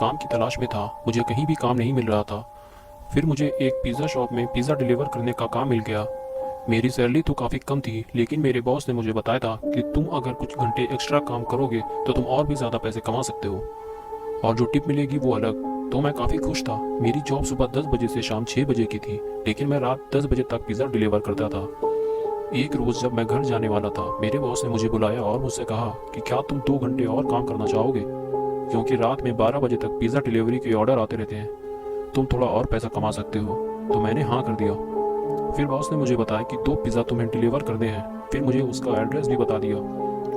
काम की तलाश में था। मुझे कहीं भी काम नहीं मिल रहा था। फिर मुझे एक पिज़्ज़ा शॉप में पिज़्ज़ा डिलीवर करने का काम मिल गया। मेरी सैलरी तो काफ़ी कम थी, लेकिन मेरे बॉस ने मुझे बताया था कि तुम अगर कुछ घंटे एक्स्ट्रा काम करोगे तो तुम और भी ज़्यादा पैसे कमा सकते हो, और जो टिप मिलेगी वो अलग। तो मैं काफ़ी खुश था। मेरी जॉब सुबह 10 बजे से शाम 6 बजे की थी, लेकिन मैं रात 10 बजे तक पिज़्ज़ा डिलीवर करता था। एक रोज़ जब मैं घर जाने वाला था, मेरे बॉस ने मुझे बुलाया और मुझसे कहा कि क्या तुम 2 घंटे और काम करना चाहोगे, क्योंकि रात में 12 बजे तक पिज़्ज़ा डिलीवरी के ऑर्डर आते रहते हैं, तुम थोड़ा और पैसा कमा सकते हो। तो मैंने हाँ कर दिया। फिर बॉस ने मुझे बताया कि 2 पिज़्ज़ा तुम्हें डिलीवर करने हैं। फिर मुझे उसका एड्रेस भी बता दिया।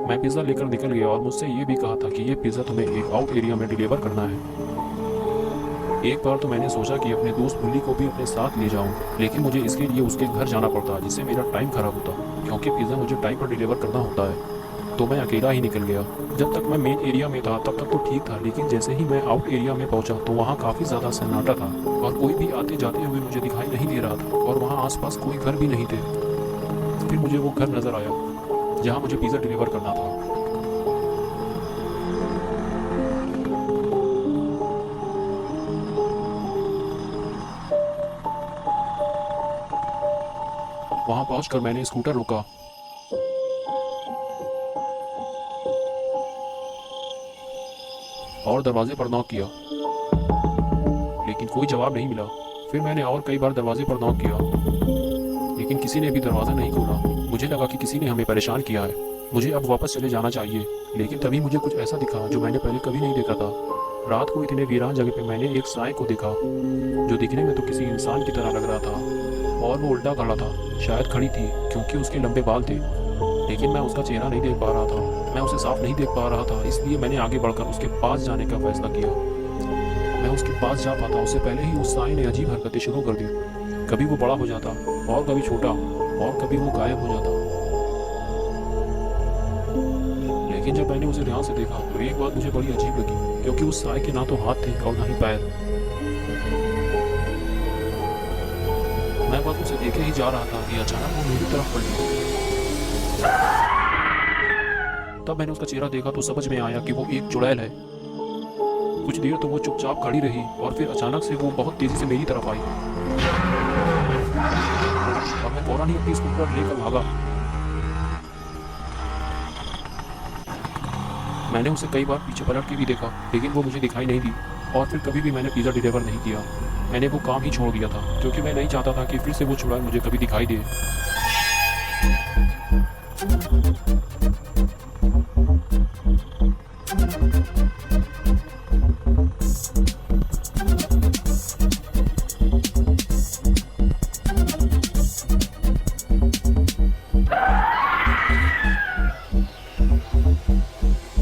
मैं पिज़्ज़ा लेकर निकल गया और मुझसे ये भी कहा था कि ये पिज़्ज़ा तुम्हें एक आउट एरिया में डिलीवर करना है। एक बार तो मैंने सोचा कि अपने दोस्त बुल्ली को भी अपने साथ ले जाऊं, लेकिन मुझे इसके लिए उसके घर जाना पड़ता, जिससे मेरा टाइम खराब होता, क्योंकि पिज़्ज़ा मुझे टाइम पर डिलीवर करना होता है। तो मैं अकेला ही निकल गया। जब तक मैं मेन एरिया में था तब तक तो ठीक था, लेकिन जैसे ही मैं आउट एरिया में पहुंचा तो वहाँ काफ़ी ज़्यादा सन्नाटा था और कोई भी आते जाते हुए मुझे दिखाई नहीं दे रहा था, और वहाँ आसपास कोई घर भी नहीं थे। फिर मुझे वो घर नज़र आया जहाँ मुझे पिज़्ज़ा डिलीवर करना था। वहाँ पहुँचकर मैंने स्कूटर रोका और दरवाजे पर नॉक किया, लेकिन कोई जवाब नहीं मिला। फिर मैंने और कई बार दरवाजे पर नॉक किया, लेकिन किसी ने भी दरवाज़ा नहीं खोला। मुझे लगा कि किसी ने हमें परेशान किया है, मुझे अब वापस चले जाना चाहिए। लेकिन तभी मुझे कुछ ऐसा दिखा जो मैंने पहले कभी नहीं देखा था। रात को इतने वीरान जगह पे मैंने एक साए को देखा, जो दिखने में तो किसी इंसान की तरह लग रहा था, और वो उल्टा खड़ा था। शायद खड़ी थी, क्योंकि उसके लंबे बाल थे, लेकिन मैं उसका चेहरा नहीं देख पा रहा था। मैं उसे साफ नहीं देख पा रहा था, इसलिए मैंने आगे बढ़कर उसके पास जाने का फैसला किया। मैं उसके पास जा पाता उससे पहले ही उस साए ने अजीब हरकतें शुरू कर दी। कभी वो बड़ा हो जाता, और कभी छोटा, और कभी वो गायब हो जाता। लेकिन जब मैंने उसे ध्यान से देखा तो एक बात मुझे बड़ी अजीब लगी, क्योंकि उस साए के ना तो हाथ थे और ना ही पैर। मैं बस उसे देखे ही जा रहा था कि अचानक वो मेरी तरफ पलटी। तब मैंने उसका चेहरा देखा तो समझ में आया कि वो एक चुड़ैल है। कुछ देर तो वो चुपचाप खड़ी रही, और फिर अचानक से वो बहुत तेजी से मेरी तरफ आई, और मैं फौरन ही अपनी स्कूटर लेकर भागा। मैंने उसे कई बार पीछे पलट के भी देखा, लेकिन वो मुझे दिखाई नहीं दी, और फिर कभी भी मैंने पिज़्ज़ा डिलीवर नहीं किया। मैंने वो काम ही छोड़ दिया था, क्योंकि मैं नहीं चाहता था कि फिर से वो चुड़ैल मुझे कभी दिखाई दे।